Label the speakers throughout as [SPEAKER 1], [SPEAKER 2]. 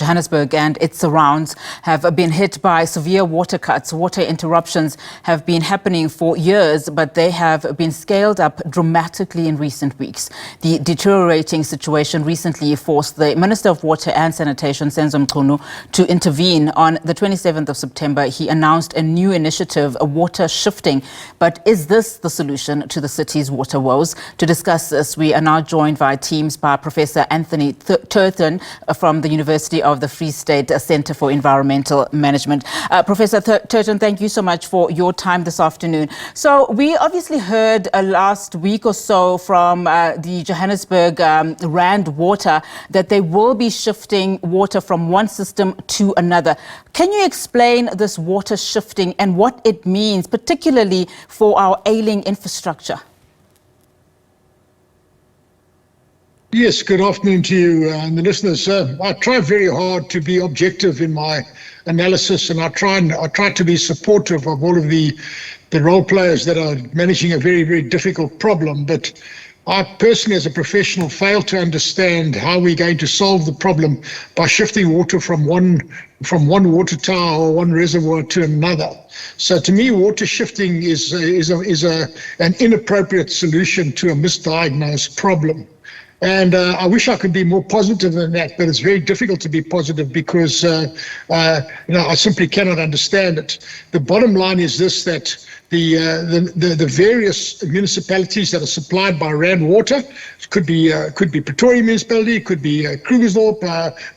[SPEAKER 1] Johannesburg and its surrounds have been hit by severe water cuts. Water interruptions have been happening for years, but they have been scaled up dramatically in recent weeks. The deteriorating situation recently forced the Minister of Water and Sanitation, Senzo Mchunu, to intervene. On the 27th of September, he announced a new initiative, a water shifting. But is this the solution to the city's water woes? To discuss this, we are now joined via Teams by Professor Anthony Turton from the University of the Free State Centre for Environmental Management. Professor Turton, thank you so much for your time this afternoon. So we obviously heard last week or so from the Johannesburg Rand Water that they will be shifting water from one system to another. Can you explain this water shifting and what it means, particularly for our ailing infrastructure?
[SPEAKER 2] Yes, good afternoon to you and the listeners. I try very hard to be objective in my analysis, and I try to be supportive of all of the role players that are managing a very, very difficult problem. But I personally, as a professional, fail to understand how we're going to solve the problem by shifting water from one water tower or one reservoir to another. So to me, water shifting is an inappropriate solution to a misdiagnosed problem. And I wish I could be more positive than that, but it's very difficult to be positive because I simply cannot understand it. The bottom line is this: that the various municipalities that are supplied by Rand Water, could be Pretoria municipality, it could be Krugersdorp,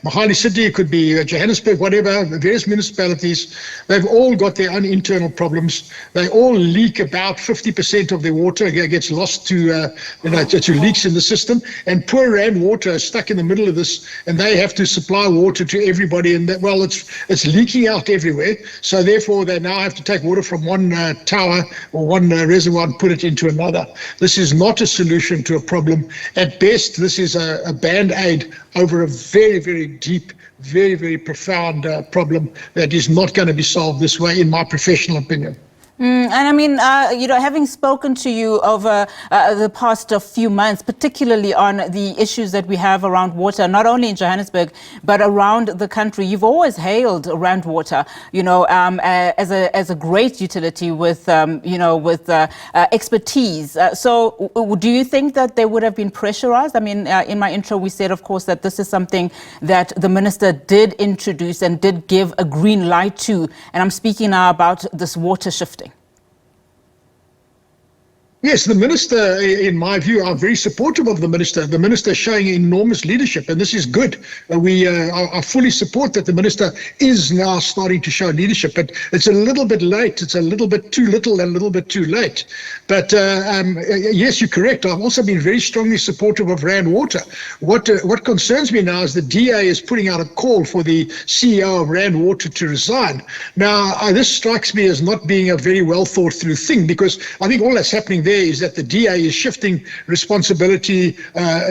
[SPEAKER 2] Mahali City, it could be Johannesburg, whatever. The various municipalities, they've all got their own internal problems. They all leak about 50% of their water. It gets lost to leaks in the system. And poor Rand Water is stuck in the middle of this, and they have to supply water to everybody. And well, it's leaking out everywhere. So therefore, they now have to take water from one tower or one reservoir and put it into another. This is not a solution to a problem. At best, this is a band-aid over a very, very deep, very, very profound problem that is not going to be solved this way, in my professional opinion.
[SPEAKER 1] And I mean, having spoken to you over the past few months, particularly on the issues that we have around water, not only in Johannesburg, but around the country, you've always hailed Rand Water, as a great utility with expertise. So do you think that they would have been pressurized? I mean, in my intro, we said, of course, that this is something that the minister did introduce and did give a green light to. And I'm speaking now about this water shifting.
[SPEAKER 2] Yes, the minister, in my view, I'm very supportive of the minister. The minister is showing enormous leadership, and this is good. I fully support that the minister is now starting to show leadership, but it's a little bit late. It's a little bit too little and a little bit too late. But yes, you're correct. I've also been very strongly supportive of Rand Water. What concerns me now is the DA is putting out a call for the CEO of Rand Water to resign. Now, this strikes me as not being a very well thought through thing, because I think all that's happening there is that the DA is shifting responsibility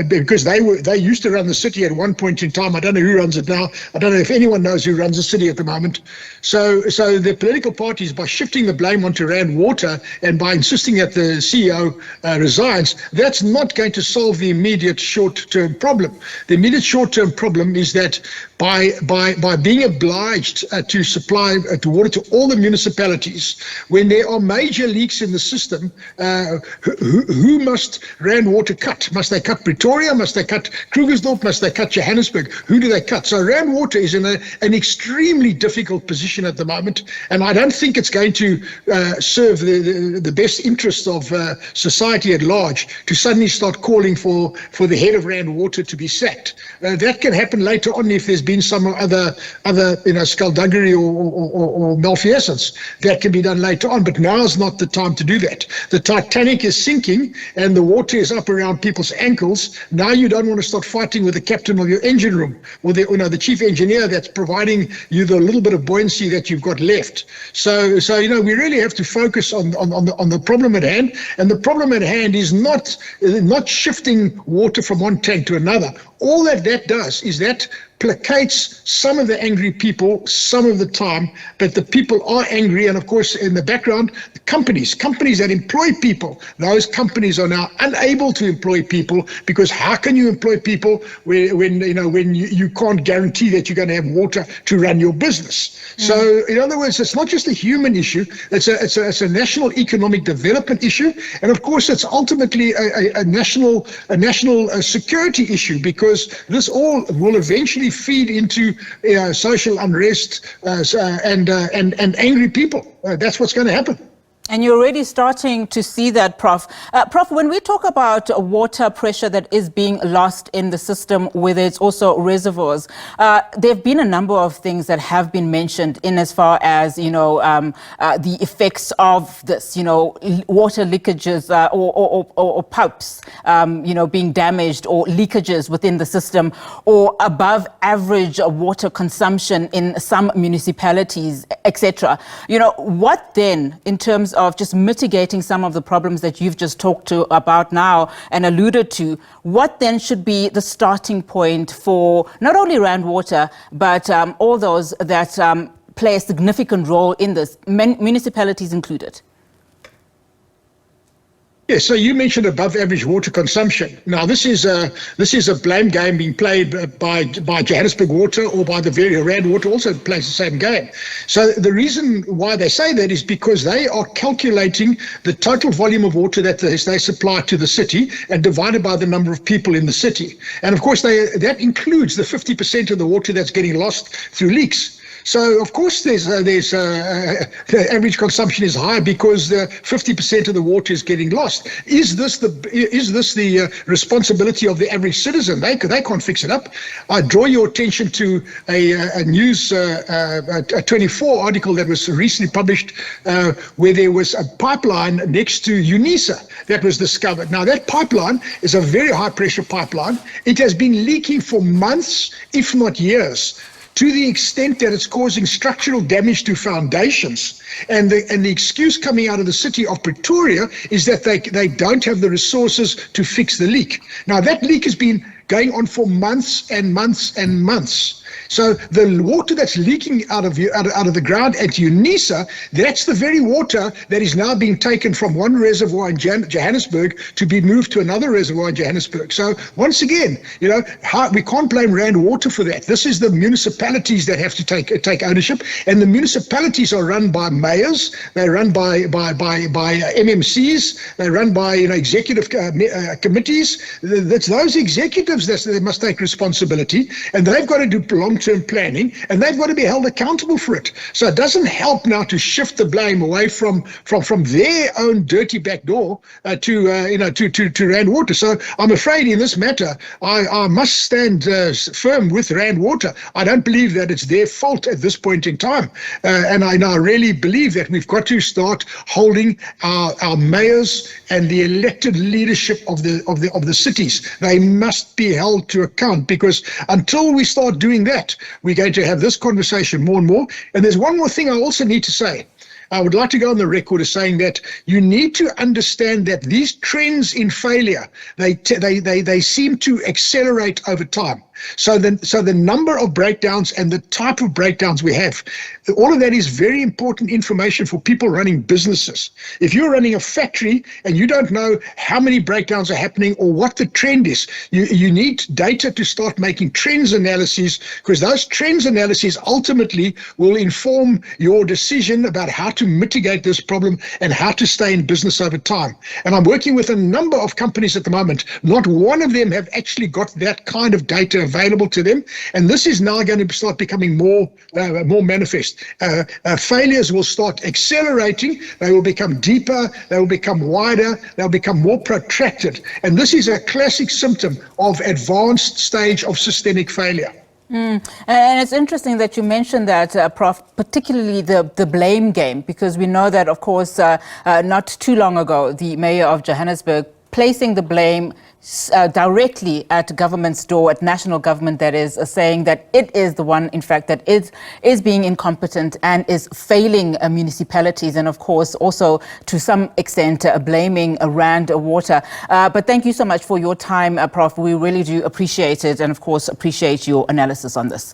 [SPEAKER 2] because they used to run the city at one point in time. I don't know who runs it now. I don't know if anyone knows who runs the city at the moment. So the political parties, by shifting the blame onto Rand Water and by insisting that the CEO resigns, that's not going to solve the immediate short-term problem. The immediate short-term problem is that by being obliged to supply water to all the municipalities, when there are major leaks in the system, who must Rand Water cut? Must they cut Pretoria? Must they cut Krugersdorp? Must they cut Johannesburg? Who do they cut? So Rand Water is in an extremely difficult position at the moment, and I don't think it's going to serve the best interests of society at large to suddenly start calling for the head of Rand Water to be sacked. That can happen later on if there's been some other skullduggery or malfeasance. That can be done later on, but now is not the time to do that. The Titanic is sinking and the water is up around people's ankles. Now you don't want to start fighting with the captain of your engine room or the chief engineer that's providing you the little bit of buoyancy that you've got left. So we really have to focus on the problem at hand, and the problem at hand is not shifting water from one tank to another. All that does is that placates some of the angry people some of the time, but the people are angry. And of course, in the background, the companies that employ people, those companies are now unable to employ people, because how can you employ people when you can't guarantee that you're going to have water to run your business? So in other words, it's not just a human issue, it's a national economic development issue, and of course it's ultimately a national security issue, because this all will eventually feed into social unrest and angry people. That's what's going to happen.
[SPEAKER 1] And you're already starting to see that, Prof. Prof, when we talk about water pressure that is being lost in the system, whether it's also reservoirs, there have been a number of things that have been mentioned in as far as, the effects of this, water leakages or pipes, being damaged, or leakages within the system, or above average water consumption in some municipalities, etc. What then, in terms of just mitigating some of the problems that you've just talked about now and alluded to, what then should be the starting point for not only Rand Water, but all those that play a significant role in this, municipalities included?
[SPEAKER 2] Yes, so you mentioned above average water consumption. Now, this is a blame game being played by Johannesburg Water, or by the very Rand Water also plays the same game. So the reason why they say that is because they are calculating the total volume of water that they supply to the city and divided by the number of people in the city. And of course, that includes the 50% of the water that's getting lost through leaks. So of course the average consumption is high because the 50% of the water is getting lost. Is this the responsibility of the average citizen? They can't fix it up. I draw your attention to a News 24 article that was recently published, where there was a pipeline next to UNISA that was discovered. Now that pipeline is a very high pressure pipeline. It has been leaking for months, if not years, to the extent that it's causing structural damage to foundations. And the excuse coming out of the city of Pretoria is that they don't have the resources to fix the leak. Now, that leak has been going on for months and months and months. So the water that's leaking out of the ground at UNISA, that's the very water that is now being taken from one reservoir in Johannesburg to be moved to another reservoir in Johannesburg. So once again, we can't blame Rand Water for that. This is the municipalities that have to take ownership, and the municipalities are run by mayors, they're run by MMCs, they're run by executive committees. That's those executives that must take responsibility, and they've got to do long-term planning, and they've got to be held accountable for it. So it doesn't help now to shift the blame away from their own dirty back door to Rand Water. So I'm afraid in this matter, I must stand firm with Rand Water. I don't believe that it's their fault at this point in time, and I now really believe that we've got to start holding our mayors and the elected leadership of the cities. They must be held to account, because until we start doing that, we're going to have this conversation more and more. And there's one more thing I also need to say. I would like to go on the record as saying that you need to understand that these trends in failure, they seem to accelerate over time. So the number of breakdowns and the type of breakdowns we have, all of that is very important information for people running businesses. If you're running a factory and you don't know how many breakdowns are happening or what the trend is, you need data to start making trends analyses, because those trends analyses ultimately will inform your decision about how to mitigate this problem and how to stay in business over time. And I'm working with a number of companies at the moment. Not one of them have actually got that kind of data available to them, and this is now going to start becoming more manifest. Failures will start accelerating, they will become deeper, they will become wider, they'll become more protracted, and this is a classic symptom of advanced stage of systemic failure.
[SPEAKER 1] And it's interesting that you mentioned that, Prof, particularly the blame game, because we know that, of course, not too long ago, the mayor of Johannesburg placing the blame directly at government's door, at national government, that is, saying that it is the one, in fact, that is being incompetent and is failing municipalities, and of course also to some extent blaming Rand Water. But thank you so much for your time, Prof. We really do appreciate it, and of course appreciate your analysis on this.